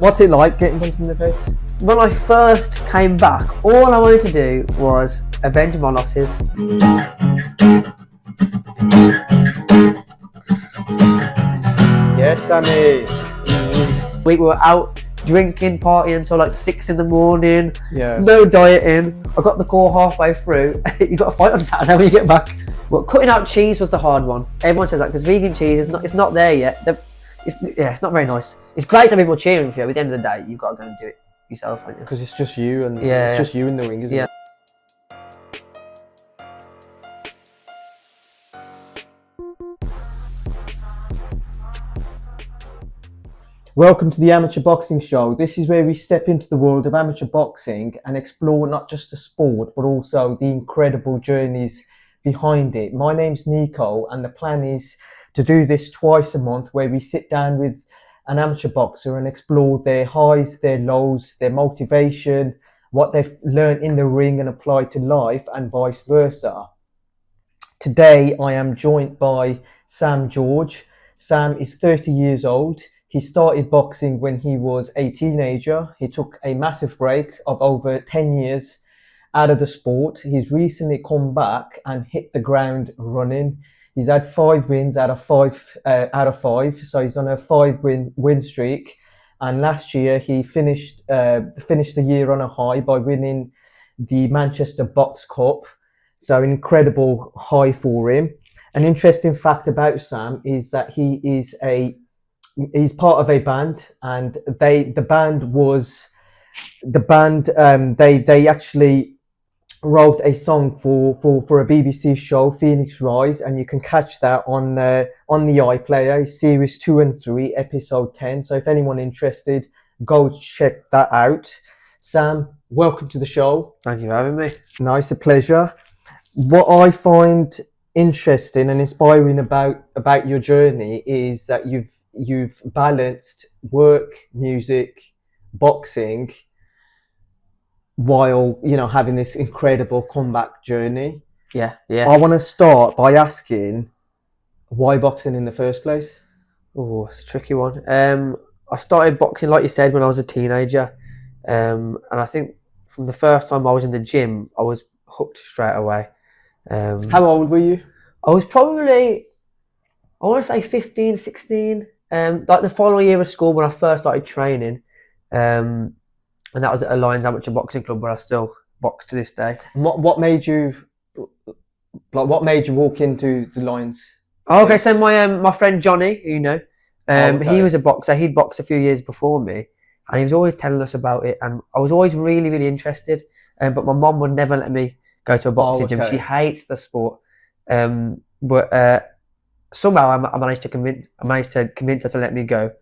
What's it like getting punched in the face? When I first came back, all I wanted to do was avenge my losses. Yes, Sammy. We were out drinking, partying until like 6 in the morning. Yeah. No dieting. I got the call halfway through. You got to fight on Saturday when you get back. Well, cutting out cheese was the hard one. Everyone says that because vegan cheese it's not there yet. It's not very nice. It's great to have people cheering for you, but at the end of the day, you've got to go and do it yourself, haven't you? Because it's just you and it's just you in the ring, isn't it? Welcome to the Amateur Boxing Show. This is where we step into the world of amateur boxing and explore not just the sport, but also the incredible journeys behind it. My name's Nico, and the plan is to do this twice a month, where we sit down with an amateur boxer and explore their highs, their lows, their motivation, what they've learned in the ring and applied to life, and vice versa. Today, I am joined by Sam George. Sam is 30 years old. He started boxing when he was a teenager. He took a massive break of over 10 years out of the sport. He's recently come back and hit the ground running. He's had 5 wins out of 5. So he's on a 5-win streak. And last year he finished the year on a high by winning the Manchester Box Cup. So an incredible high for him. An interesting fact about Sam is that he's part of a band, and they actually wrote a song for a BBC show, Phoenix Rise, and you can catch that on the iPlayer, series 2 and 3, episode 10. So if anyone interested, go check that out. Sam, welcome to the show. Thank you for having me. Nice, a pleasure. What I find interesting and inspiring about your journey is that you've balanced work, music, boxing, while having this incredible comeback journey. Yeah. I want to start by asking, why boxing in the first place? Oh, it's a tricky one. I started boxing, like you said, when I was a teenager, and I think from the first time I was in the gym, I was hooked straight away. How old were you? I was probably, I want to say 15, 16. Like the final year of school when I first started training. And that was at a Lions Amateur Boxing Club, where I still box to this day. What made you walk into the Lions? Oh, okay, so my friend Johnny, who you know, Okay. he was a boxer. He'd boxed a few years before me, and he was always telling us about it. And I was always really, really interested. But my mum would never let me go to a boxing gym. She hates the sport. But somehow I managed to convince her to let me go.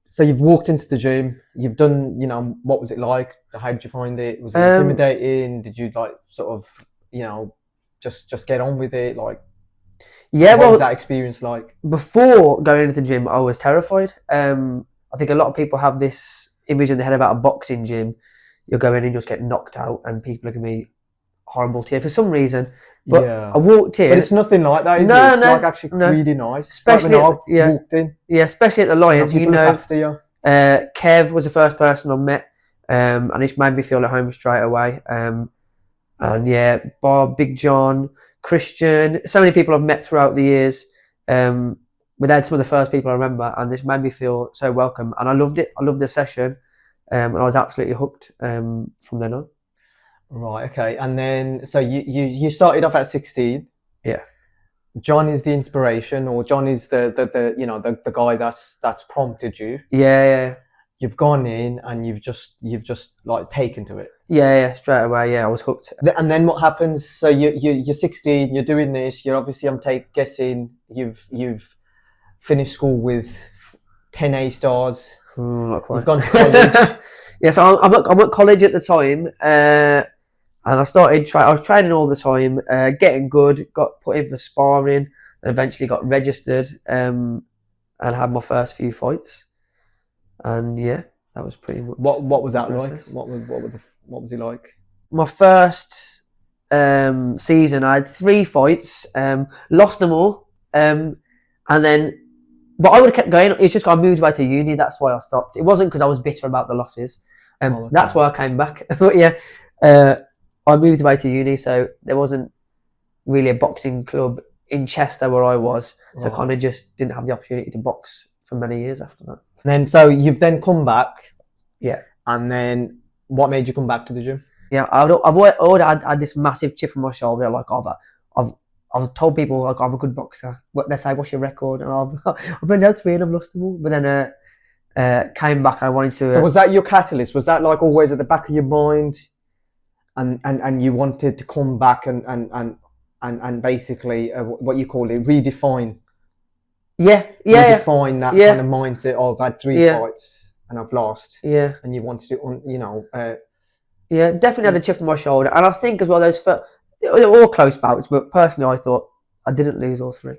So you've walked into the gym, you've done, what was it like? How did you find it? Was it intimidating? Did you just get on with it? What was that experience like? Before going into the gym, I was terrified. I think a lot of people have this image in their head about a boxing gym. You'll go in and just get knocked out, and people are going to be horrible to you for some reason. But yeah. I walked in. But it's nothing like that, is it? It's actually really nice. Especially like when I walked in. Yeah, especially at the Lions. People look after you. Kev was the first person I met, and it made me feel at home straight away. And yeah, Bob, Big John, Christian, so many people I've met throughout the years. Without some of the first people I remember, and this made me feel so welcome. And I loved it. I loved the session, and I was absolutely hooked from then on. Right, okay. And then, so you started off at 16. Yeah. John is the inspiration, or John is the guy that's prompted you. Yeah. You've gone in and you've just like taken to it. Yeah, straight away. Yeah, I was hooked. And then what happens? So you're 16. You're doing this. You're obviously, I'm guessing you've finished school with 10 A stars. Not quite. You've gone to college. Yeah, so I'm at college at the time. And I was training all the time, getting good, got put in for sparring, and eventually got registered, and had my first few fights. And yeah, that was pretty much. What was that like? What was it like? My first season, I had 3 fights, lost them all, and then But I would have kept going. It's just I moved away to uni. That's why I stopped. It wasn't because I was bitter about the losses. Okay. That's why I came back. But yeah, I moved away to uni, so there wasn't really a boxing club in Chester where I was. So Right. kind of just didn't have the opportunity to box for many years after that. And then, so you've then come back. Yeah. And then, what made you come back to the gym? Yeah, I've already had this massive chip on my shoulder. Like I've told people like I'm a good boxer. What they say, what's your record? And I've been down three and I've lost them all. But then came back. I wanted to. So was that your catalyst? Was that like always at the back of your mind, and you wanted to come back and basically what you call it, redefine redefine that kind of mindset of I've had 3 fights and I've lost. Yeah. And you wanted to, you know. Yeah, definitely had a chip on my shoulder, and I think as well those they were all close bouts. But personally, I thought I didn't lose all three.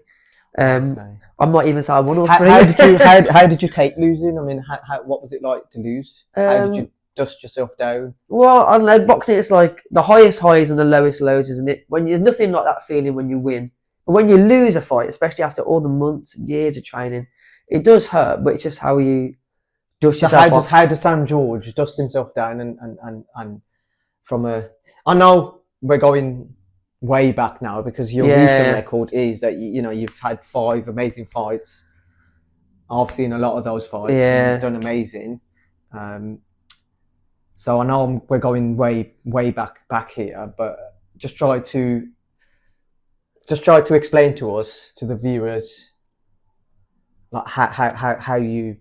Okay. I might even say I won all How, three. how did you take losing? I mean, what was it like to lose? How did you dust yourself down? Well, I don't know. Boxing, it's like the highest highs and the lowest lows, isn't it? When there's nothing like that feeling when you win, but when you lose a fight, especially after all the months and years of training, it does hurt. But it's just how you dust yourself off. How does Sam George dust himself down and from a? I know we're going way back now because your recent record is that you know you've had 5 amazing fights. I've seen a lot of those fights. And you've done amazing. So I know we're going way back here, but just try to explain to us, to the viewers, like how you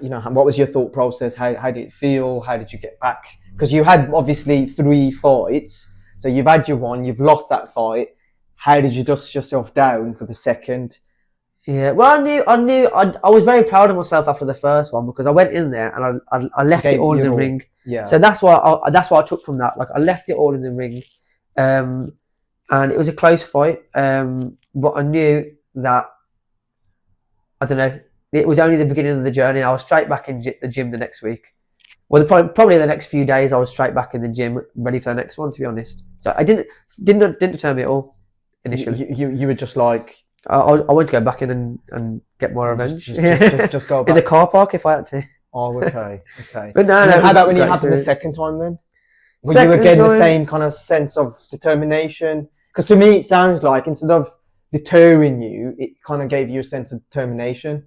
know, what was your thought process? How did it feel? How did you get back? Because you had obviously 3 fights, so you've had your one, you've lost that fight. How did you dust yourself down for the second? Yeah, well, I was very proud of myself after the first one because I went in there and I left it all in the ring. Yeah. So that's what I took from that. Like I left it all in the ring, and it was a close fight. But I knew that I don't know. It was only the beginning of the journey. I was straight back in the gym the next week. Well, probably the next few days, I was straight back in the gym, ready for the next one. To be honest, so I didn't deter me at all initially. You were just like. I wanted to go back in and get more revenge. Just go back in the car park if I had to. Oh, okay. But no. How about when you happened the second time then? Were you again the same kind of sense of determination? Because to me, it sounds like instead of deterring you, it kind of gave you a sense of determination.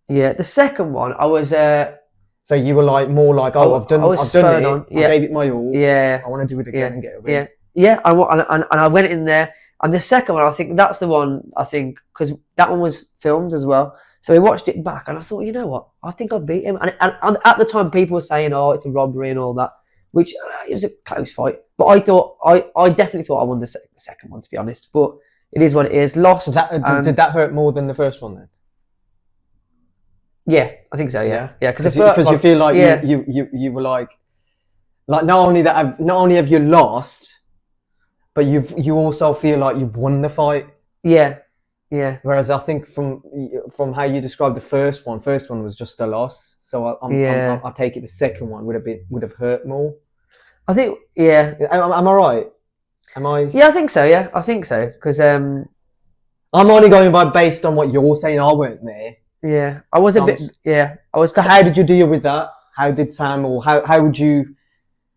Yeah, the second one, I was. So you were like more like, I've done it. I gave it my all. Yeah. I want to do it again and get a win. Yeah. And I went in there. And the second one, I think that's the one, because that one was filmed as well. So we watched it back and I thought, you know what? I think I've beat him. And at the time, people were saying, oh, it's a robbery and all that, which it was a close fight. But I definitely thought I won the second one, to be honest. But it is what it is. Lost. Did that hurt more than the first one then? Yeah, I think so, yeah. Yeah, because you feel like you were like not only have you lost, but you also feel like you've won the fight. Yeah. Whereas I think from how you described the first one was just a loss. So I take it the second one would have hurt more. I think, yeah. Am I right? Am I? Yeah, I think so. Yeah, I think so. Because I'm only going based on what you're saying. I weren't there. Yeah, I was a bit. Yeah, I was. So how did you deal with that? How did Sam, or how would you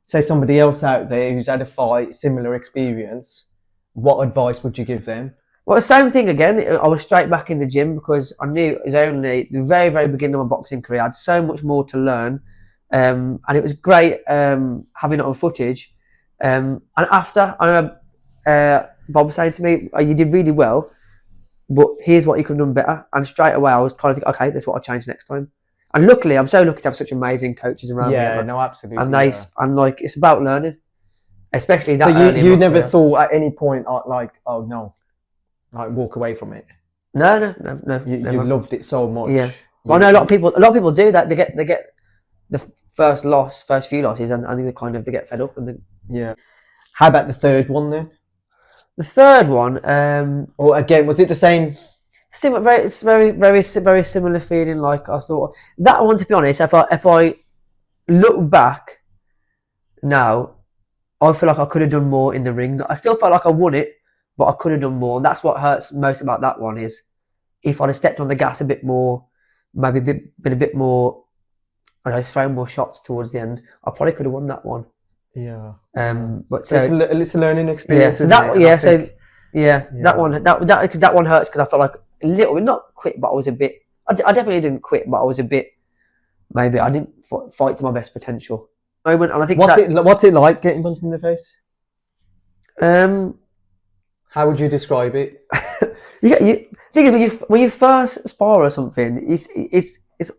say somebody else out there who's had a fight, similar experience, what advice would you give them? Well, the same thing again. I was straight back in the gym because I knew it was only the very, very beginning of my boxing career. I had so much more to learn, and it was great having it on footage. And after, I remember Bob was saying to me, oh, you did really well, but here's what you could have done better. And straight away, I was trying to think, okay, that's what I'll change next time. And luckily, I'm so lucky to have such amazing coaches around me. Yeah, no, absolutely. And and like it's about learning, especially that. So you never thought at any point like, oh no, like walk away from it. No. You loved it so much. Yeah. Well, I know a lot of people do that. They get the first few losses, and I think they get fed up and then. Yeah. How about the third one then? The third one. Or again, was it the same? Similar, it's very similar feeling. Like I thought that one. To be honest, if I look back now, I feel like I could have done more in the ring. I still felt like I won it, but I could have done more. And that's what hurts most about that one is if I'd have stepped on the gas a bit more, maybe been a bit more, and I thrown more shots towards the end, I probably could have won that one. Yeah. But So it's a learning yeah, experience. so isn't that it? And I think- that one because that one hurts because I felt like a little bit not quit, but I was a bit. I definitely didn't quit, but I was a bit. Maybe I didn't fight to my best potential moment, and I think what's it like getting punched in the face? How would you describe it? you think of when you first spar or something, it's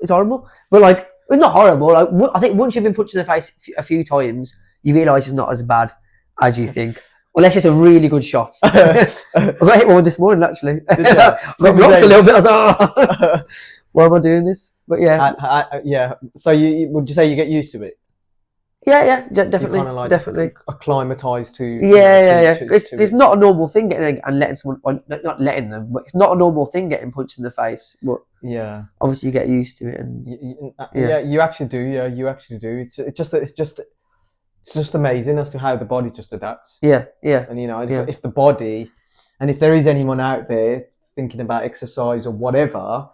horrible, but like it's not horrible. Like I think once you've been punched in the face a few times, you realise it's not as bad as you think. Unless it's a really good shot. I got hit one this morning actually. I got rocked a little bit. I was like, oh, why am I doing this? But yeah, yeah. So would you say you get used to it? Yeah, definitely, You're kind of like definitely acclimatized to. Yeah. It's not a normal thing getting and letting someone, or not letting them, but it's not a normal thing getting punched in the face. But yeah, obviously you get used to it, and you actually do. Yeah, you actually do. It's just amazing as to how the body just adapts. Yeah. And if the body, and if there is anyone out there thinking about exercise or whatever,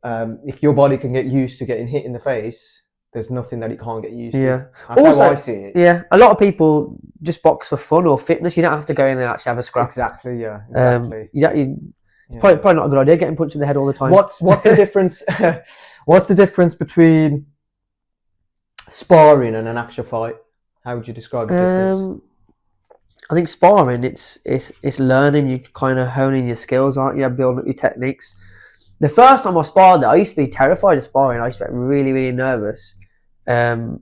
if your body can get used to getting hit in the face, there's nothing that it can't get used to. That's also, how I see it. Yeah, a lot of people just box for fun or fitness. You don't have to go in and actually have a scrap. Exactly. Yeah. Exactly. It's probably not a good idea getting punched in the head all the time. What's the difference? What's the difference between sparring and an actual fight? How would you describe the difference? I think sparring, it's learning. You kind of honing your skills, aren't you? Building up your techniques. The first time I sparred, I used to be terrified of sparring. I used to get really, really nervous. Do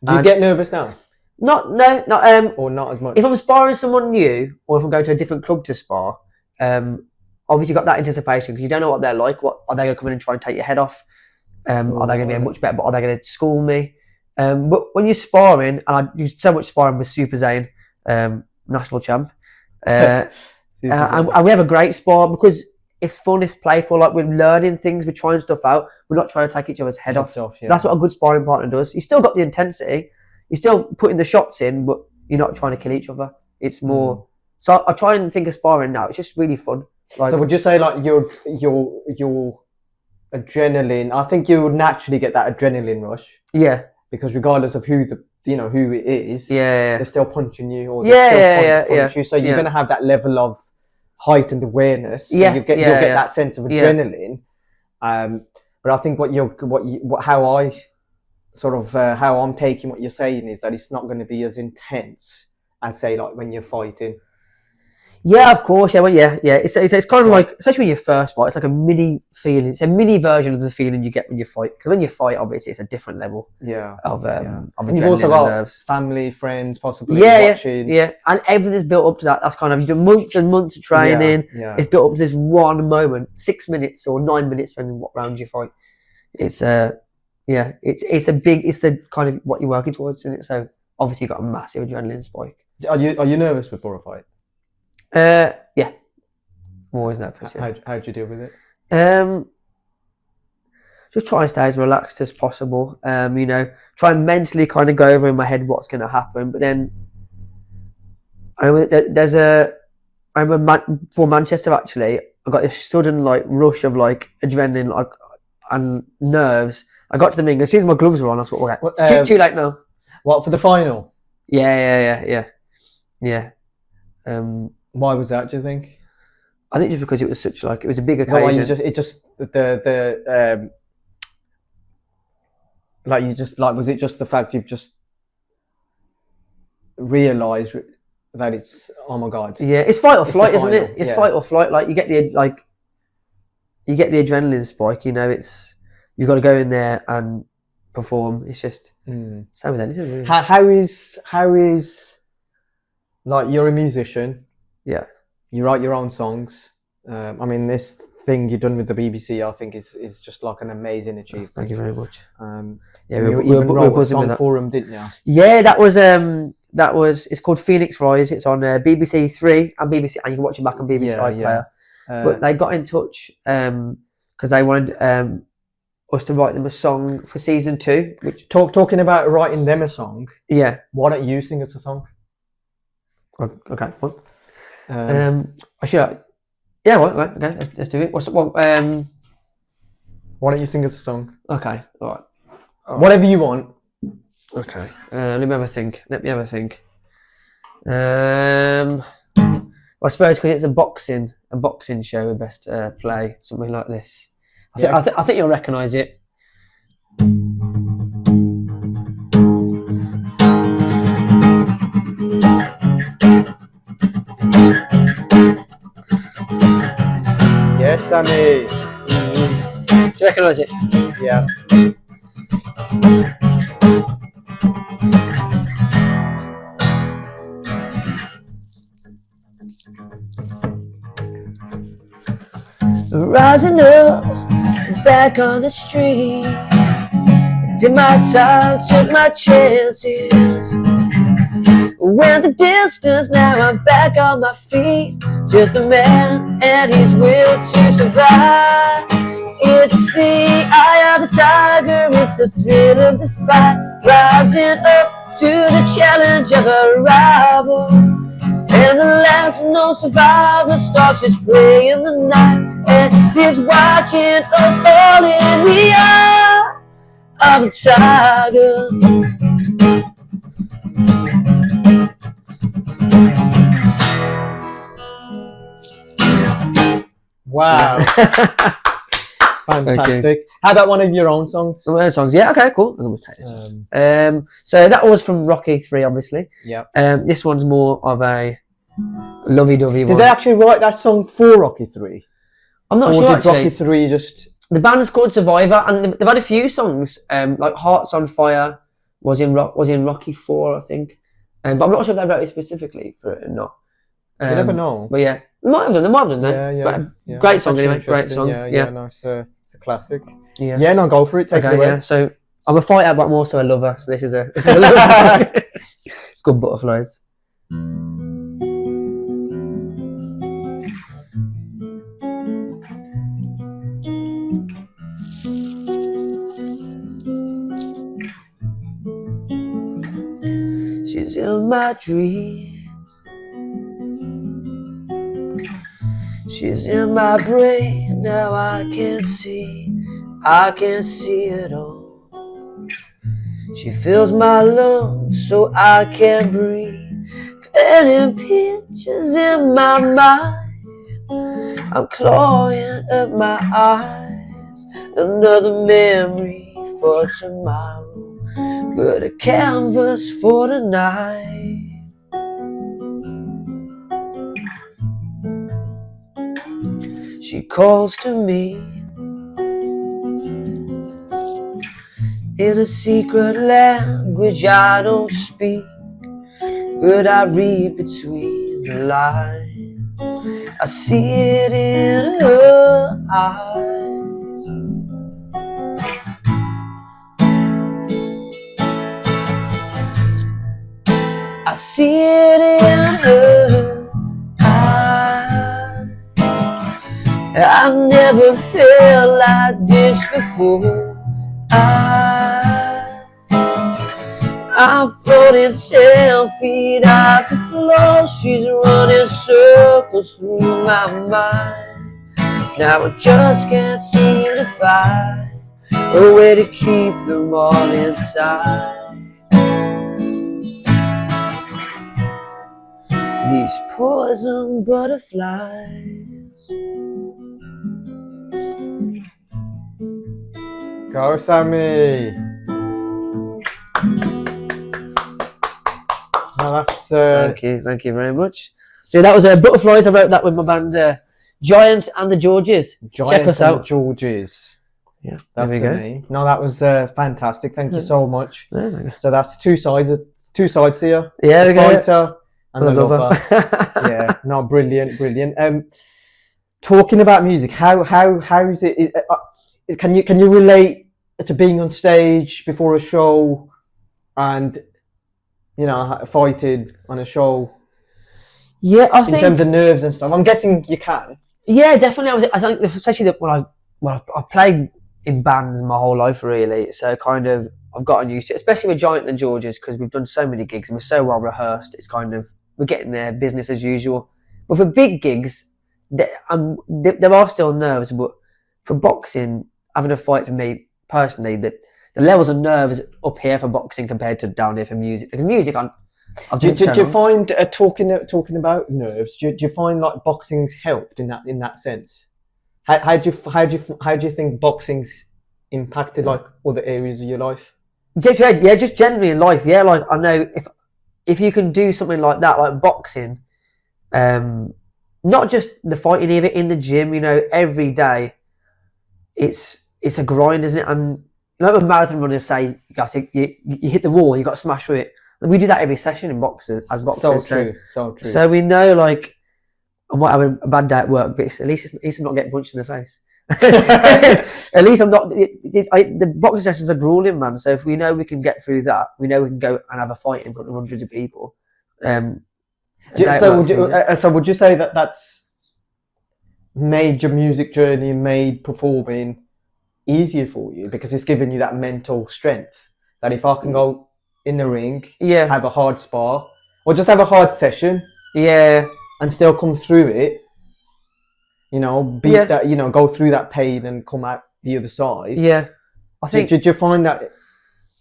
you get nervous now? Not or not as much. If I'm sparring someone new, or if I'm going to a different club to spar, obviously you've got that anticipation because you don't know what they're like. What are they going to come in and try and take your head off? Are they going to be much better? But are they going to school me? But when you're sparring, and I do so much sparring with Super Zane, national champ, and we have a great spar because it's fun, it's playful. Like we're learning things, we're trying stuff out. We're not trying to take each other's head off. Yeah. That's what a good sparring partner does. You still got the intensity, you're still putting the shots in, but you're not trying to kill each other. It's more. So I try and think of sparring now. It's just really fun. Like, so would you say like your adrenaline? I think you would naturally get that adrenaline rush. Yeah. Because regardless of who it is, they're still punching you or punch you. So you're going to have that level of heightened awareness. So you'll get that sense of adrenaline. But I think how I'm taking what you're saying is that it's not going to be as intense as say like when you're fighting. Yeah, of course. Yeah, It's kind of like, especially when you first fight, it's like a mini feeling. It's a mini version of the feeling you get when you fight. Because when you fight, obviously, it's a different level. Of adrenaline. You've also got nerves. Family, friends, possibly watching. Yeah, and everything's built up to that. That's kind of, you've done months and months of training. It's built up to this one moment, 6 minutes or 9 minutes, depending on what round you fight. It's the kind of what you're working towards, isn't it? So obviously, you've got a massive adrenaline spike. Are you nervous before a fight? Yeah. I'm always nervous. How do you deal with it? Just try and stay as relaxed as possible. Try and mentally kind of go over in my head what's going to happen. But then, I remember for Manchester actually, I got this sudden like rush of like adrenaline and nerves. I got to the ring as soon as my gloves were on. I thought, okay, it's too late now. What, for the final? Yeah. Why was that, do you think? I think just because it was such like, it was a big occasion. Was it just the fact you've just realised that it's, oh my God. Yeah, it's fight or flight, isn't it? It's fight or flight. Like you get the adrenaline spike, you've got to go in there and perform. It's just same with anything really. How is like, you're a musician. Yeah. You write your own songs. This thing you've done with the BBC, I think is just like an amazing achievement. Thank you very much. You even wrote a song for them, didn't you? Yeah, that was it's called Phoenix Rise. It's on BBC 3 and BBC, and you can watch it back on BBC iPlayer. But they got in touch because they wanted us to write them a song for season 2. Which talking about writing them a song. Yeah. Why don't you sing us a song? Okay. Well, I should. Yeah, right, okay, let's do it. Why don't you sing us a song? Okay, all right. Whatever you want. Okay, let me have a think. I suppose because it's a boxing show, we best play something like this. I think you'll recognise it. Yes, Sammy. Do you recognise it? Yeah. Rising up, back on the street. Did my time, took my chances. Went the distance, now I'm back on my feet. Just a man and his will to survive. It's the eye of the tiger, it's the thrill of the fight. Rising up to the challenge of a rival. And the last known survivor stalks his prey in the night. And he's watching us all in the eye of the tiger. Wow. Fantastic. Okay. How about one of your own songs? Some of songs, yeah, okay, cool. I'm going to take this off. So that was from Rocky 3, obviously. Yeah. This one's more of a lovey-dovey one. Did they actually write that song for Rocky 3? I'm not sure, or did actually. Rocky 3 just... The band's called Survivor, and they've had a few songs, like Hearts on Fire was in Rocky 4, I think. But I'm not sure if they wrote it specifically for it or not. You never know. But yeah, they might have done that. Yeah. Great song anyway, great song. Yeah, no, it's a classic. Yeah, no, go for it, take it away. Yeah, so I'm a fighter, but I'm also a lover, so this is a lover song. It's called Butterflies. She's in my dreams. She's in my brain. Now I can see it all. She fills my lungs so I can breathe. Painting pictures in my mind. I'm clawing at my eyes. Another memory for tomorrow. But a canvas for tonight. She calls to me in a secret language I don't speak, but I read between the lines. I see it in her eyes. I see it in her eyes. I never felt like this before. I'm floating 10 feet off the floor. She's running circles through my mind. Now I just can't seem to find a way to keep them all inside. These poison butterflies. Go, Sammy. No, that's, Thank you very much. So that was Butterflies. I wrote that with my band Giant and the Georges. Check us out. Georges. Yeah, that's the name. No, that was fantastic. Thank you so much. Yeah, so that's two sides here. Yeah, the fighter and the lover. Yeah, no, brilliant. Talking about music, how's it? Can you relate to being on stage before a show, and fighting on a show? Yeah, I think in terms of nerves and stuff. I'm guessing you can. Yeah, definitely. I think especially that when I played in bands my whole life really, so kind of I've gotten used to it, especially with Giant and Georges, because we've done so many gigs and we're so well rehearsed. It's kind of we're getting there, business as usual. But for big gigs, there are still nerves, but for boxing, having a fight for me personally, the levels of nerves up here for boxing compared to down here for music. Because music, do you find talking about nerves? Do you find like boxing's helped in that sense? How do you think boxing's impacted like other areas of your life? Yeah, just generally in life. Yeah, like I know if you can do something like that, like boxing, not just the fighting, even in the gym. You know, every day, it's a grind, isn't it? And like a marathon runners say, you hit the wall, you got to smash through it. And we do that every session in boxers, as boxers. So true. So we know, like, I might have a bad day at work, but at least I'm not getting punched in the face. At least I'm not. The boxing sessions are grueling, man. So if we know we can get through that, we know we can go and have a fight in front of hundreds of people. So would you say that that's made your music journey, made performing easier for you because it's given you that mental strength? That if I can go in the ring, have a hard spar, or just have a hard session, and still come through it, you know, beat that, you know, go through that pain and come out the other side. Yeah, I think. Did you find that?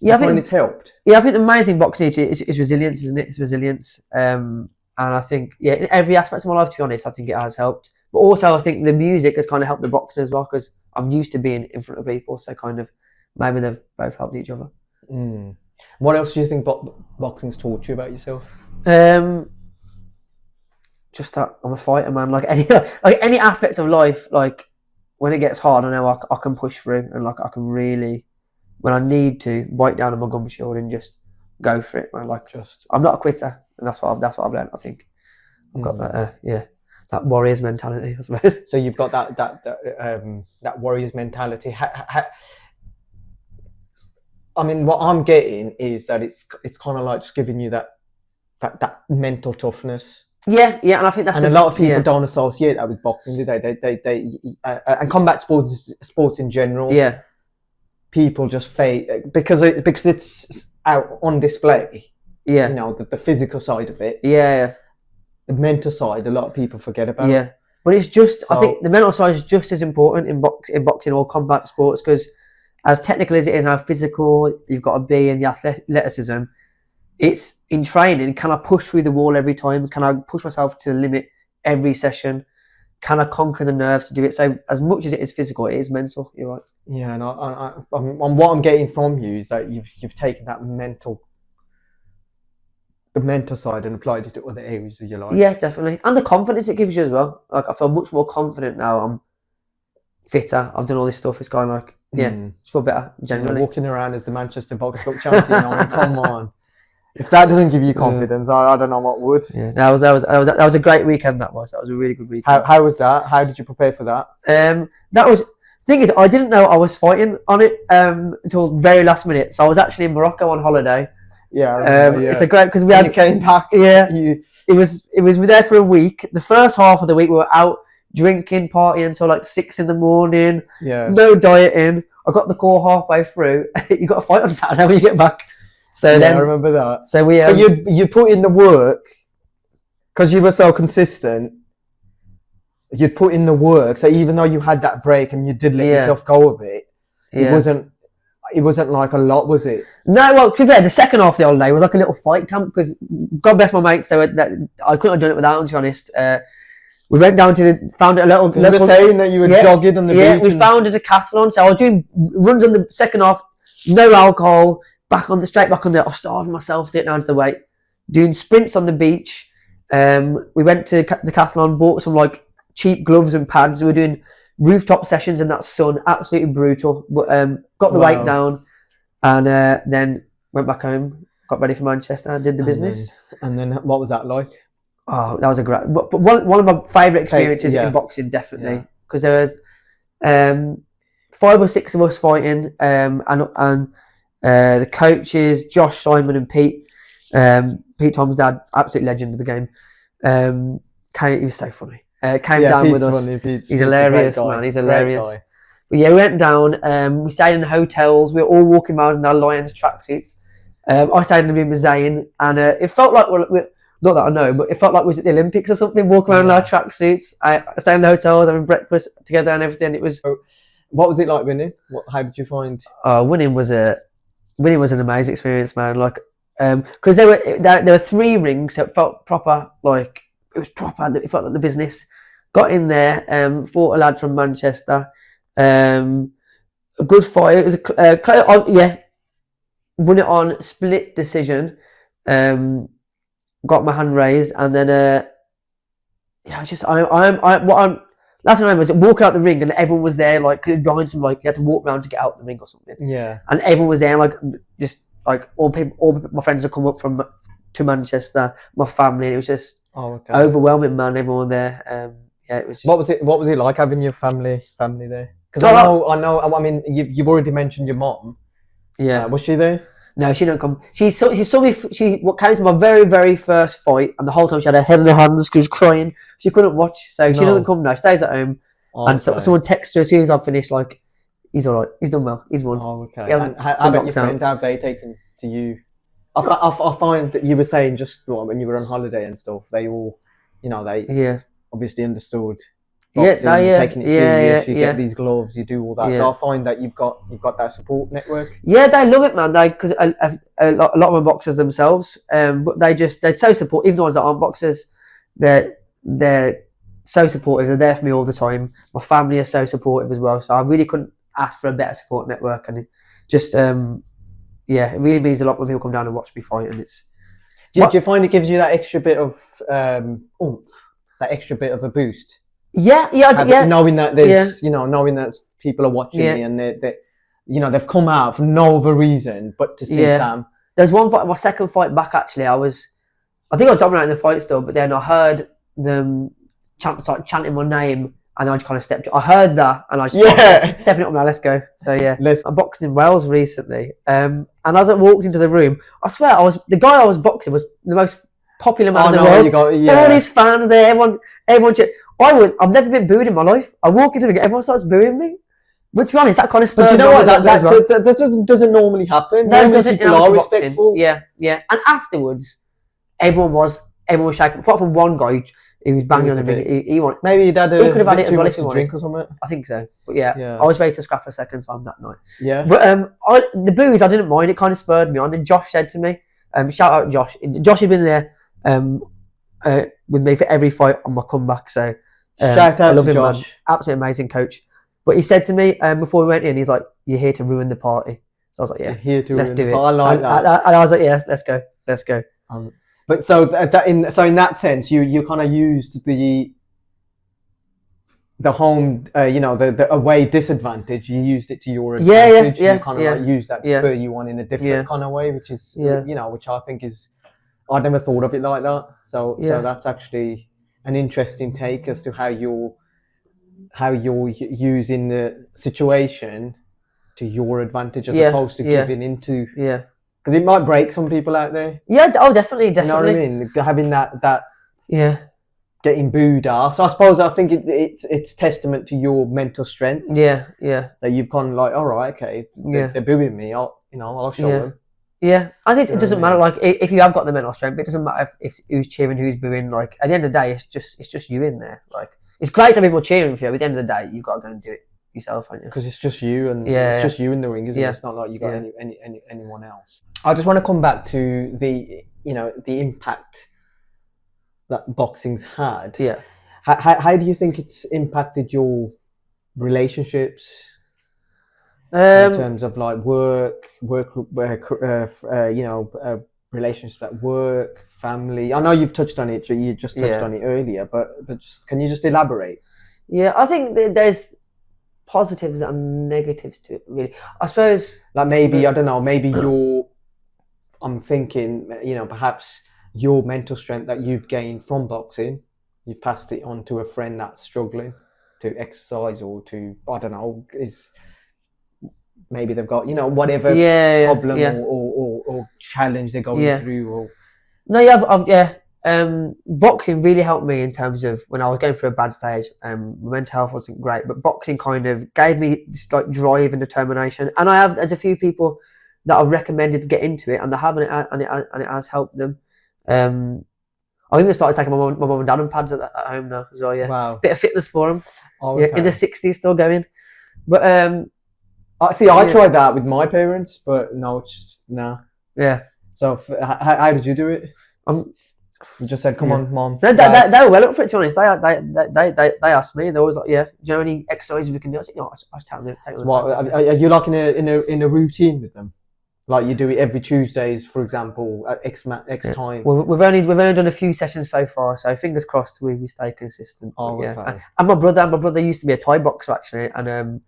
I think it's helped. Yeah, I think the main thing boxing is resilience, isn't it? It's resilience. And I think, in every aspect of my life, to be honest, I think it has helped. But also, I think the music has kind of helped the boxing as well, because I'm used to being in front of people, so kind of maybe they've both helped each other. What else do you think boxing's taught you about yourself? Just that I'm a fighter, man. Like any aspect of life, like when it gets hard, I know I can push through, and like I can really, when I need to, bite down on my gum shield and just go for it, man. Like I'm not a quitter, and that's what I've learned. I think I've got that warrior's mentality, I suppose. So you've got that warrior's mentality. I mean, what I'm getting is that it's kind of like just giving you that mental toughness. Yeah, and I think that's. And a lot of people don't associate that with boxing, do they? They and combat sports in general. Yeah. People just fade because it's out on display. Yeah. You know, the physical side of it. Yeah. The mental side, a lot of people forget about. Yeah, but it's just, I think the mental side is just as important in boxing or combat sports, because as technical as it is, how physical you've got to be in the athleticism, it's in training. Can I push through the wall every time? Can I push myself to the limit every session? Can I conquer the nerves to do it? So as much as it is physical, it is mental. You're right. Yeah, and what I'm getting from you is that you've taken that the mental side and applied it to other areas of your life. Yeah, definitely. And the confidence it gives you as well. Like, I feel much more confident now. I'm fitter. I've done all this stuff. It's kind of like, just feel better generally. You're walking around as the Manchester Box Club champion. I mean, come on. If that doesn't give you confidence, I don't know what would. Yeah, that was a great weekend. That was a really good weekend. How was that? How did you prepare for that? That was, the thing is, I didn't know I was fighting on it until very last minute. So I was actually in Morocco on holiday. Yeah, I remember, it's a great, because you came back. Yeah, we were there for a week. The first half of the week we were out drinking, partying until like 6 a.m. Yeah, no dieting. I got the call halfway through. You got to fight on Saturday when you get back. So then I remember that. So we, but you put in the work because you were so consistent. You'd put in the work. So even though you had that break and you did let yourself go a bit, it wasn't like a lot, was it? No, well, to be fair, the second half of the holiday was like a little fight camp, because God bless my mates, I couldn't have done it without them, to be honest. We went down found a little... You were saying that you were jogging on the beach. Yeah, we found a decathlon, so I was doing runs on the second half, no alcohol, straight back on there. I was starving myself to get down to the weight, doing sprints on the beach. We went to Decathlon, bought some like cheap gloves and pads. We were doing rooftop sessions in that sun, absolutely brutal. But got the weight down, and then went back home, got ready for Manchester, and did the business. And then what was that like? Oh, that was a great. But one of my favourite experiences in boxing, definitely, because there was 5 or 6 of us fighting, and the coaches, Josh, Simon, and Pete. Pete, Tom's dad, absolute legend of the game. He was so funny. Came down Pete's with us. Funny. He's hilarious, man. He's hilarious. But yeah, we went down. We stayed in hotels. We were all walking around in our Lions tracksuits. I stayed in the room with Zayn, and it felt like not that I know, but it felt like was it the Olympics or something. Walking around in our tracksuits, I stayed in the hotel, having breakfast together and everything. It was. What was it like winning? How did you find? Winning was an amazing experience, man. Like, because there were 3 rings, so it felt proper. Like it was proper. It felt like the business. Got in there, fought a lad from Manchester. A good fight. It was won it on split decision. Got my hand raised, and then last time I remember was walking out the ring, and everyone was there, like behind him, like you had to walk around to get out the ring or something. Yeah. And everyone was there, like just like all my friends had come up to Manchester, my family, and it was just overwhelming, man. Everyone there. It was. What was it like having your family there? Because I know. I mean, you've already mentioned your mom. Yeah. Was she there? No, she didn't come. She saw me. She came to my very, very first fight, and the whole time she had her head in her hands because she was crying. She couldn't watch, so she doesn't come now. She stays at home. So someone texts her as soon as I've finished, like, he's all right. He's done well. He's won. Oh, okay. And how about your friends? How have they taken to you? I find that you were saying just when you were on holiday and stuff, they all, they obviously understood. Boxing, taking it serious, you get these gloves, you do all that. So I find that you've got that support network. Yeah, they love it, man. Because a lot of them are boxers themselves, but they're so supportive. Even the ones that aren't boxers, they're so supportive. They're there for me all the time. My family are so supportive as well. So I really couldn't ask for a better support network, and it just it really means a lot when people come down and watch me fight. And it's do you find it gives you that extra bit of oomph, that extra bit of a boost? Yeah. Knowing that there's, knowing that people are watching me and they've come out for no other reason but to see Sam. There's one fight, my second fight back actually. I think I was dominating the fight still, but then I heard them start chanting my name, and I just kind of stepped. I heard that, and I just stepping up now. Let's go. So I boxed in Wales recently, and as I walked into the room, I swear the guy I was boxing was the most popular man in the world. All these fans there, everyone. I've never been booed in my life. I walk into the ring, everyone starts booing me. But to be honest, that kind of spurred. But you know what? That doesn't normally happen. No, it doesn't. People are respectful. Yeah. And afterwards, everyone was shaking. Apart from one guy who was banging on the ring. He wanted. Maybe he could have had it as well if he wanted. Drink or something. I think so. But I was ready to scrap a second time that night. Yeah. But the boos, I didn't mind. It kind of spurred me on. And Josh said to me, shout out Josh. Josh had been there with me for every fight on my comeback. So. Shout out to Josh. Man. Absolutely amazing coach. But he said to me before we went in, he's like, "You're here to ruin the party." So I was like, "Yeah, let's do it." I like that. And I was like, "Yes, let's go." But so in that sense, you kind of used the home, the away disadvantage. You used it to your advantage. You kind of like used that to spur you on in a different kind of way, which is which I think is, I'd never thought of it like that. So that's actually an interesting take as to how you're using the situation to your advantage as opposed to giving into. Yeah. Because it might break some people out there. Yeah. Oh, definitely. You know what I mean? Having that. Yeah. Getting booed at. So I think it's testament to your mental strength. Yeah. Yeah. That you've gone like, all right, okay, they're booing me. I'll show them. Yeah, I think it doesn't matter. Like, if you have got the mental strength, it doesn't matter if who's cheering, who's booing. Like, at the end of the day, it's just you in there. Like, it's great to have people cheering for you. But at the end of the day, you've got to go and do it yourself, haven't you? Because it's just you, and it's just you in the ring, isn't it? It's not like you got anyone else. I just want to come back to the impact that boxing's had. Yeah. How do you think it's impacted your relationships? In terms of like work, relationships at work, family. I know you've touched on it. You just touched on it earlier, but can you just elaborate? Yeah, I think there's positives and negatives to it. Really, I suppose. Like maybe I don't know. Maybe I'm thinking, perhaps your mental strength that you've gained from boxing, you've passed it on to a friend that's struggling to exercise or to maybe they've got whatever problem or challenge they're going through. Boxing really helped me in terms of when I was going through a bad stage. My mental health wasn't great, but boxing kind of gave me this like drive and determination. And there's a few people that I've recommended to get into it, and they haven't, and it has helped them. I've even started taking my mum and dad on pads at home now as well. Yeah, Wow. bit of fitness for them. Oh, Yeah, okay. in the 60s, still going. But See, I Yeah. tried that with my parents, but no, it's just, nah. yeah, So, how did you do it? um, You just said, "Come Yeah. on, mom." they dad." were well up for it. To be honest, they asked me. They always like, yeah, do you know any exercises we can do? I said, no, I just take them. So what, are you like in a routine with them? Like you do it every Tuesdays, for example, at X time. Well, we've only done a few sessions so far, so fingers crossed we stay consistent. Oh, But yeah. okay. And my brother used to be a Thai boxer actually, and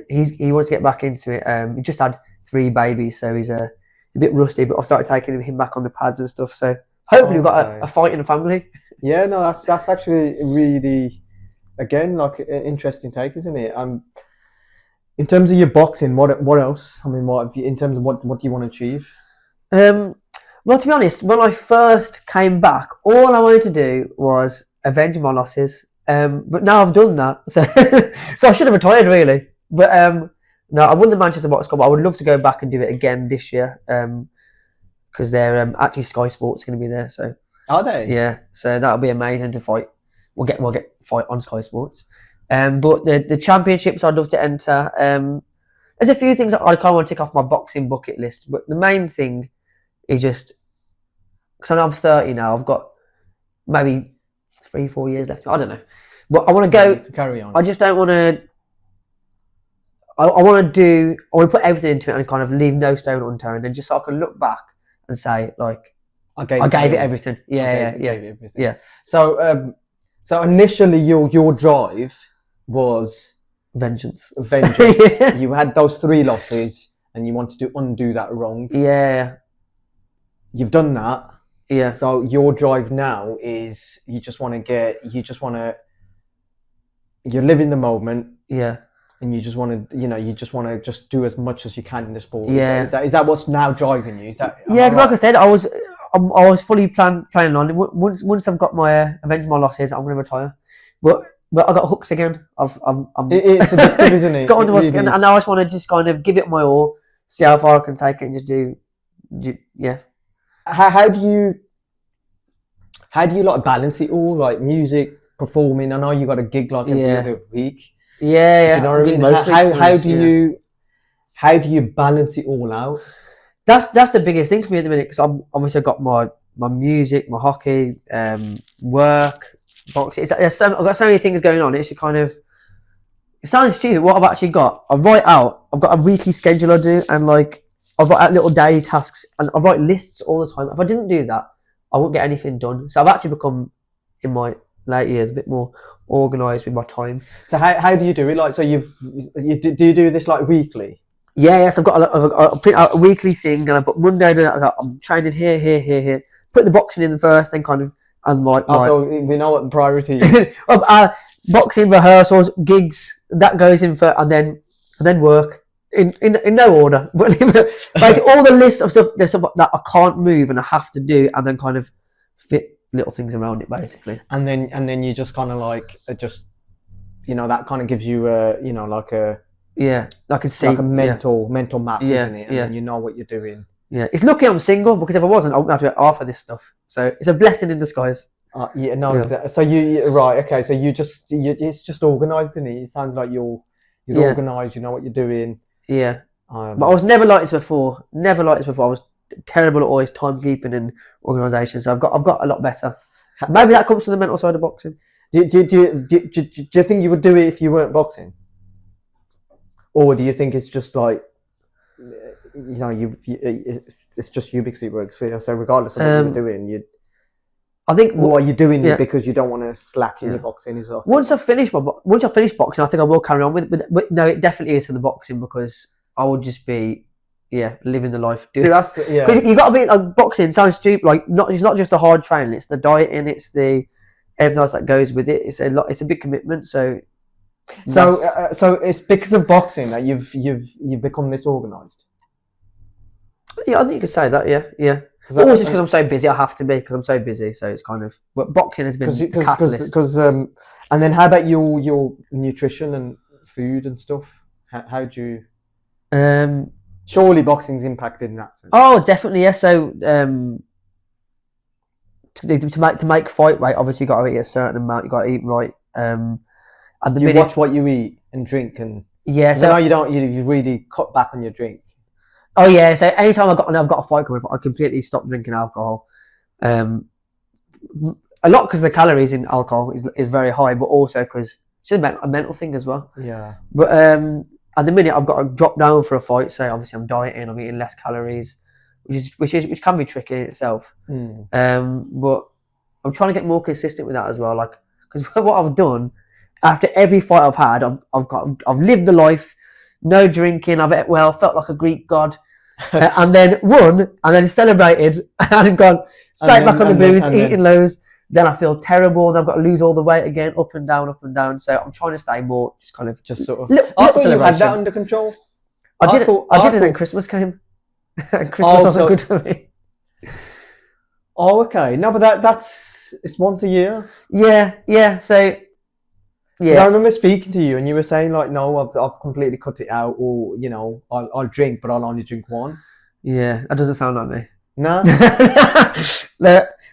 he wants to get back into it. He just had 3 babies, so he's a bit rusty. But I've started taking him back on the pads and stuff. So hopefully we've got Okay. a fight in the family. Yeah, no, that's actually really, again, like an interesting take, isn't it? In terms of your boxing, what else? I mean, in terms of what do you want to achieve? Well, to be honest, when I first came back, all I wanted to do was avenge my losses. But now I've done that, so I should have retired really. But no, I won the Manchester Box Cup. But I would love to go back and do it again this year. Because they're actually Sky Sports going to be there. So Are they? yeah, so that'll be amazing to fight. We'll get fight on Sky Sports. But the championships I'd love to enter. There's a few things that I kind of want to tick off my boxing bucket list, but the main thing is just because I'm 30 now. I've got maybe 3-4 years left. I don't know, but I want to go. You can carry on. I just don't want to. I want to put everything into it and kind of leave no stone unturned, and just so I can look back and say like I gave it everything. Yeah. Gave it everything. Yeah. So initially, your drive was Vengeance. vengeance. You had those 3 losses, and you wanted to undo that wrong. Yeah. You've done that. Yeah. So your drive now is you live in the moment, Yeah. and you just want to just do as much as you can in the sport. Yeah. Is that what's now driving you? Yeah, because like I said, I was fully planning on it. Once I've got my avenge my losses, I'm going to retire. But I got hooks again. It's addictive, isn't it? It's got under my It skin, really and now I just want to just kind of give it my all, see how far I can take it, and just do yeah. How do you like balance it all, like music, performing? I know you got a gig like every Yeah. other week. Yeah. Do you know what I mean? Most How do you balance it all out? That's the biggest thing for me at the minute because I've obviously got my music, my hockey, work, boxing. I've got so many things going on. It's just kind of it sounds stupid. What I've actually got, I write out. I've got a weekly schedule I do, and like I've got little daily tasks, and I write lists all the time. If I didn't do that, I wouldn't get anything done. So I've actually become in my late years a bit more organised with my time. So how do you do it? Like, so do you do this like weekly? Yes, I've got I print out a weekly thing, and I put Monday. I'm training here. Put the boxing in first, then kind of and So we know what the priority is. boxing rehearsals, gigs that goes in for, and then work in no order. But basically, all the lists of stuff, there's stuff that I can't move and I have to do, and then kind of fit little things around it, basically. And then you just kind of like just that kind of gives you like a I can see like a mental map, isn't it? And yeah. then you know what you're doing. Yeah, it's lucky I'm single because if I wasn't, I wouldn't have to half of this stuff. So it's a blessing in disguise. Exactly. So you right? Okay, so it's just organised, isn't it? It sounds like you're organised. You know what you're doing. Yeah, but I was never like this before. I was terrible at always timekeeping and organisation. So I've got a lot better. Maybe that comes from the mental side of boxing. Do you think you would do it if you weren't boxing, or do you think it's just like it's just you because it works for you? So regardless of what you're doing, I think are you doing it because you don't want to slack in your boxing as well? Once I finish boxing, I think I will carry on with. But no, it definitely is for the boxing because I would just be living the life. See, that's because you got to be like boxing. Sounds stupid. Like it's not just the hard training. It's the dieting. It's the everything else that goes with it. It's a lot. It's a big commitment. So it's because of boxing that you've become this organised. Yeah, I think you could say that. Yeah. Always just because I'm so busy, I have to be because I'm so busy. So it's kind of. But boxing has been the catalyst. And then how about your nutrition and food and stuff? How do you? Surely boxing's impacted in that sense. Oh, definitely. Yeah. So to make fight weight, obviously you got to eat a certain amount. You got to eat right. And the Do you minute, watch what you eat and drink, and yeah. so So now you don't. You really cut back on your drink. oh yeah. So anytime I've got a fight coming up, I completely stop drinking alcohol. A lot because the calories in alcohol is very high, but also because it's a mental thing as well. Yeah. But at the minute I've got to drop down for a fight. So obviously I'm dieting. I'm eating less calories, which can be tricky in itself. But I'm trying to get more consistent with that as well. Like, because what I've done after every fight I've had, I've lived the life, no drinking. I've ate well, felt like a Greek god, and then won, and then celebrated, and gone straight back on the booze, eating loads. Then I feel terrible. Then I've got to lose all the weight again, up and down, up and down. So I'm trying to stay more, just kind of Just sort of. little I thought you had celebration. that under control. I did it thought- when Christmas came. Christmas wasn't good for me. Oh, okay. No, but that's it's once a year. Yeah. So 'Cause I remember speaking to you, and you were saying like, "No, I've completely cut it out," or I'll drink, but I'll only drink one. yeah, that doesn't sound like me. No.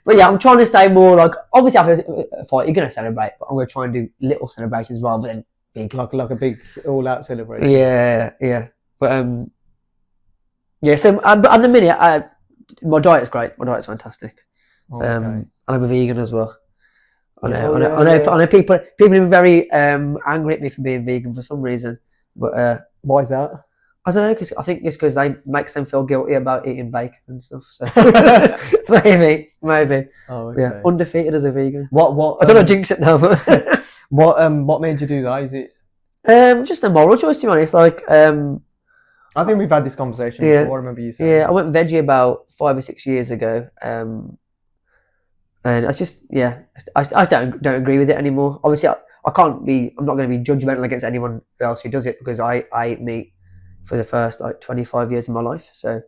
But yeah, I'm trying to stay more like, obviously after a fight you're gonna celebrate, but I'm gonna try and do little celebrations rather than big. like a big all-out celebration. Yeah. But yeah. So but at the minute, my diet's great. My diet's fantastic. Okay. And I'm a vegan as well. I Yeah, know. yeah, I know. yeah. I know. People are very angry at me for being vegan for some reason. But Why is that? I don't know, because I think it's because they makes them feel guilty about eating bacon and stuff. So maybe. Oh, okay. Yeah, undefeated as a vegan. What? I don't know, jinx it now, but What made you do that? Is it? just a moral choice, to be honest. Like, I think we've had this conversation Yeah. before. I remember you saying. yeah, I went veggie about 5 or 6 years ago, and I just, I don't agree with it anymore. Obviously, I'm not going to be judgmental against anyone else who does it, because I ate meat for the first like 25 years of my life. So,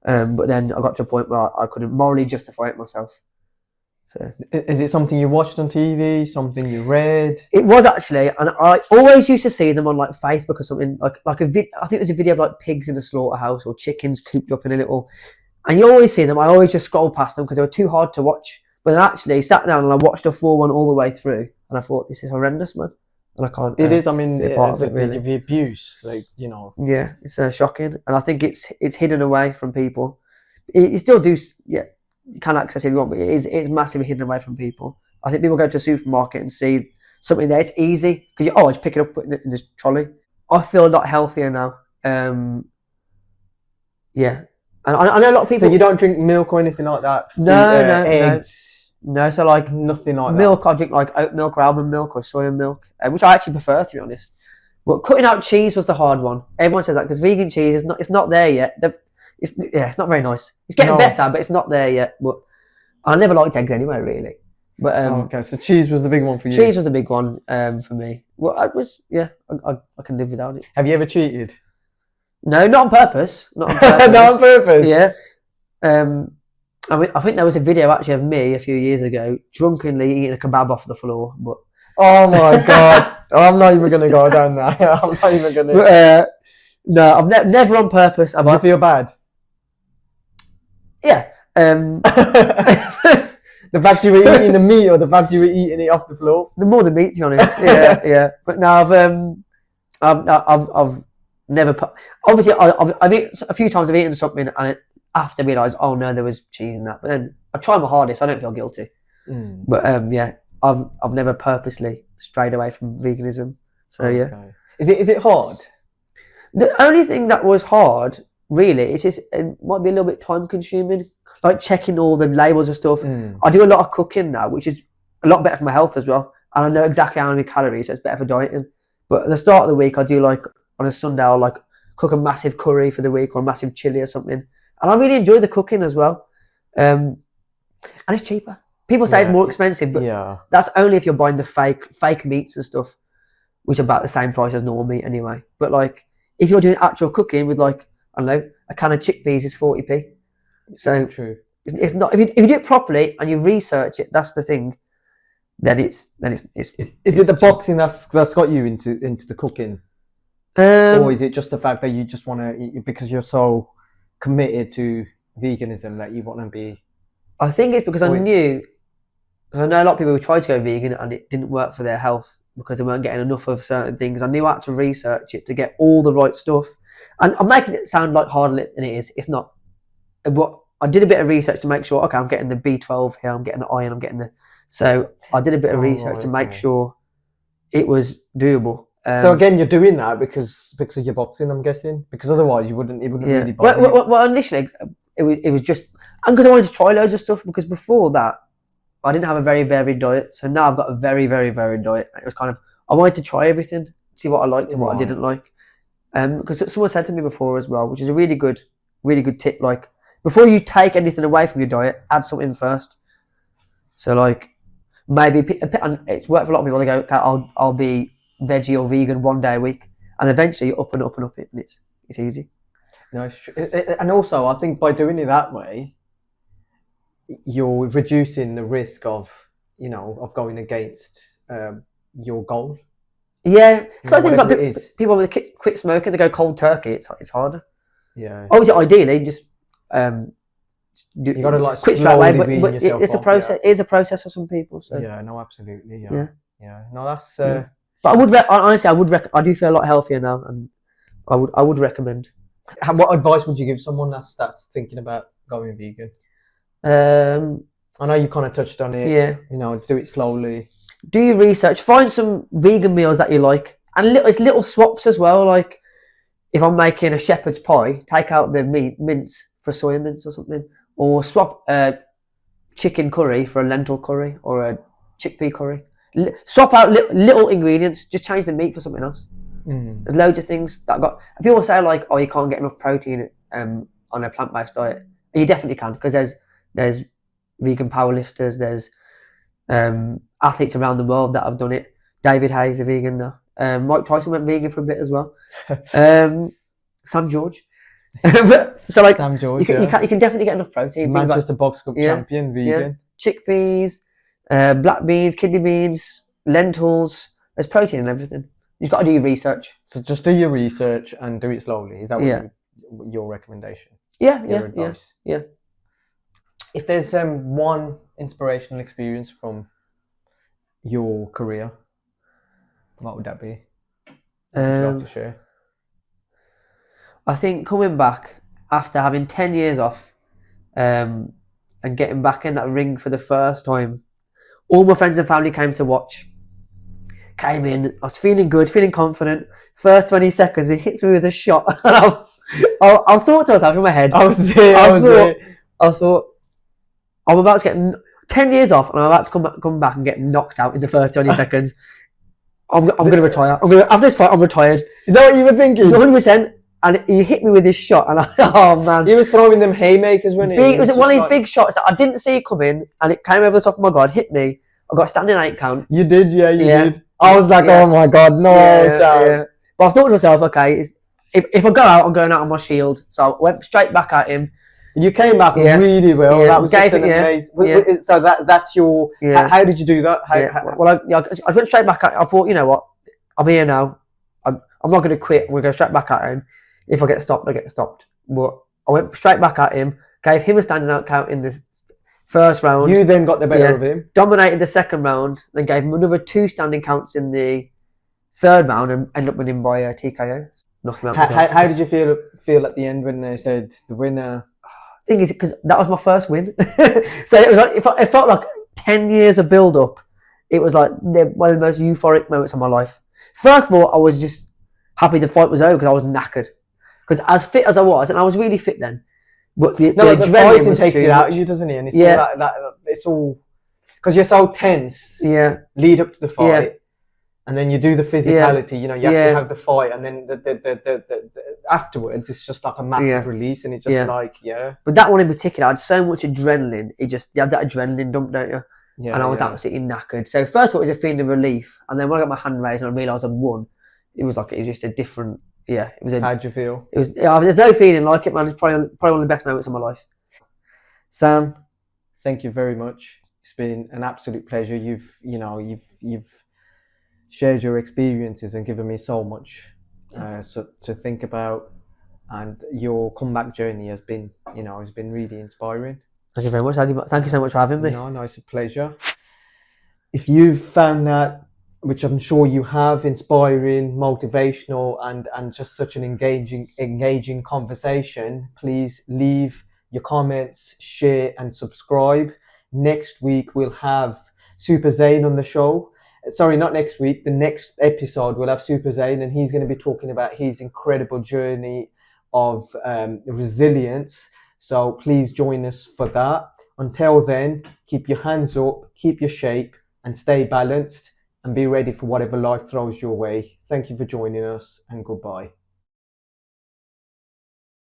but then I got to a point where I couldn't morally justify it myself. So Is it something you watched on TV? Something you read? it was actually, and I always used to see them on like Facebook or something, like I think it was a video of like pigs in a slaughterhouse or chickens cooped up in a little, and you always see them. I always just scroll past them because they were too hard to watch. But then actually sat down and I watched a full one all the way through, and I thought, this is horrendous, man. And I can't. It is. I mean, be a part of it, really. the abuse, like Yeah, it's shocking, and I think it's hidden away from people. You still do, yeah. You can access it if you want, but it's massively hidden away from people. I think people go to a supermarket and see something there. It's easy because I just pick it up, put it in this trolley. I feel a lot healthier now. Yeah, and I know a lot of people. So you don't drink milk or anything like that? No, eggs. No, so like Nothing like milk, I drink like oat milk or almond milk or soya milk, which I actually prefer, to be honest. But cutting out cheese was the hard one. Everyone says that because vegan cheese is not there yet. It's not very nice. It's getting better, but it's not there yet. But I never liked eggs anyway, really. But okay, so cheese was the big one for you. cheese was the big one for me. Well, I can live without it. Have you ever cheated? No, not on purpose. Not on purpose. Not on purpose. Yeah. I think there was a video actually of me a few years ago drunkenly eating a kebab off the floor. But Oh my god! I'm not even gonna go down there. I'm not even gonna. But, no, I've never on purpose. Do you feel bad? Yeah. The fact you were eating the meat, or the fact you were eating it off the floor? The more the meat, to be honest. Yeah. But no, I've never. Obviously, I've eaten a few times. I've eaten something and after realised, oh no, there was cheese in that. But then I try my hardest. I don't feel guilty. But yeah, I've never purposely strayed away from veganism. So yeah. Okay. Is it hard? The only thing that was hard, really, it might be a little bit time consuming, like checking all the labels and stuff. I do a lot of cooking now, which is a lot better for my health as well. And I know exactly how many calories, so it's better for dieting. But at the start of the week, I do like, on a Sunday, I'll like cook a massive curry for the week or a massive chili or something. And I really enjoy the cooking as well. And it's cheaper. People say it's more expensive, but that's only if you're buying the fake meats and stuff, which are about the same price as normal meat anyway. But like, if you're doing actual cooking with like, I don't know, a can of chickpeas is 40p. So true. It's not, if you do it properly and you research it, that's the thing. Then it's Is it the boxing that's got you into the cooking, or is it just the fact that you just want to eat because you're so committed to veganism that you want to be? I think it's because I Wait. knew, because I know a lot of people who tried to go vegan and it didn't work for their health because they weren't getting enough of certain things. I knew I had to research it to get all the right stuff. And I'm making it sound like harder than it is. It's not. But I did a bit of research to make sure, okay, I'm getting the B12 here, I'm getting the iron, I'm getting the... So I did a bit of research to make sure it was doable. So again, you're doing that because of your boxing, I'm guessing? Because otherwise it wouldn't really bother you. Well, initially, it was just... And because I wanted to try loads of stuff, because before that, I didn't have a very varied diet. So now I've got a very, very varied diet. It was kind of... I wanted to try everything, see what I liked and what I didn't like. Because someone said to me before as well, which is a really good tip, like, before you take anything away from your diet, add something first. So like, maybe it's worked for a lot of people. They go, okay, I'll be veggie or vegan one day a week, and eventually you up and up and up it, and it's easy. No, it's true. And also, I think by doing it that way, you're reducing the risk of going against your goal. Yeah, it's like things like Whatever it is. people with quit smoking, they go cold turkey. It's harder. Yeah. Obviously, ideally, just You got to like quit straight away, slowly wean but yourself it's a off, process. It is a process for some people. So Yeah, no, absolutely. Yeah. Yeah. No, that's. Yeah. But honestly, I do feel a lot healthier now, and I would recommend. What advice would you give someone that's thinking about going vegan? I know you kind of touched on it. Yeah. Do it slowly. Do your research. Find some vegan meals that you like, and it's little swaps as well. Like if I'm making a shepherd's pie, take out the mince for soya mince or something, or swap chicken curry for a lentil curry or a chickpea curry. Swap out little ingredients. Just change the meat for something else. There's loads of things that I got. People say like, oh, you can't get enough protein on a plant-based diet. And you definitely can, because there's vegan powerlifters, there's athletes around the world that have done it. David Hayes, a vegan now. Mike Tyson went vegan for a bit as well. Sam George. So like, Sam George, you can definitely get enough protein. Manchester Box Cup champion, vegan. Chickpeas, black beans, kidney beans, lentils. There's protein in everything. You've got to do your research. So just do your research and do it slowly. Is that your recommendation? Yeah. If there's one inspirational experience from your career, what would that be? What would you like to share? I think coming back after having 10 years off and getting back in that ring for the first time, all my friends and family came to watch. Came in, I was feeling good, feeling confident. First 20 seconds, he hits me with a shot. I thought to myself in my head, I thought, I'm about to get 10 years off and I'm about to come back and get knocked out in the first 20 seconds. I'm going to retire. After this fight, I'm retired. Is that what you were thinking? 100%. And he hit me with this shot, and oh man. He was throwing them haymakers, wasn't he? It was one of these big shots that I didn't see coming, and it came over the top of my guard, hit me. I got a standing 8 count. You did, you did. I was like, oh my God, no, Sam. Yeah. But I thought to myself, okay, if I go out, I'm going out on my shield. So I went straight back at him. You came back really well. Yeah. That was just an amazing. So that's your. How did you do that? I went straight back at him. I thought, you know what, I'm here now. I'm not going to quit. I'm going to go straight back at him. If I get stopped, I get stopped. But I went straight back at him. Gave him a standing out count in the first round. You then got the better of him. Dominated the second round. Then gave him another 2 standing counts in the third round and ended up winning by TKO. Knocked him out. How did you feel at the end when they said the winner? Thing is, because that was my first win, so it was like it felt like 10 years of build up. It was like one of the most euphoric moments of my life. First of all, I was just happy the fight was over because I was knackered. Because as fit as I was, and I was really fit then, but the fighting takes it out of you, doesn't it? And it's all that it's all because you're so tense. Yeah. Lead up to the fight, and then you do the physicality. You actually have the fight, and then the afterwards, it's just like a massive release, and it's just But that one in particular, I had so much adrenaline. You had that adrenaline dump, don't you? Yeah. And I was absolutely knackered. So first of all, it was a feeling of relief, and then when I got my hand raised and I realised I'd won, it was just a different. Yeah, it was. How'd you feel? It was. There's no feeling like it, man. It's probably one of the best moments of my life. Sam, thank you very much. It's been an absolute pleasure. You've shared your experiences and given me so much to think about, and your comeback journey has been really inspiring. Thank you very much. Thank you so much for having me. No, it's a pleasure. If you've found that, which I'm sure you have, inspiring, motivational, and just such an engaging conversation, please leave your comments, share, and subscribe. Next week we'll have Super Zane on the show. Sorry, not next week. The next episode we'll have Super Zane, and he's going to be talking about his incredible journey of resilience. So please join us for that. Until then, keep your hands up, keep your shape, and stay balanced, and be ready for whatever life throws your way. Thank you for joining us, and goodbye.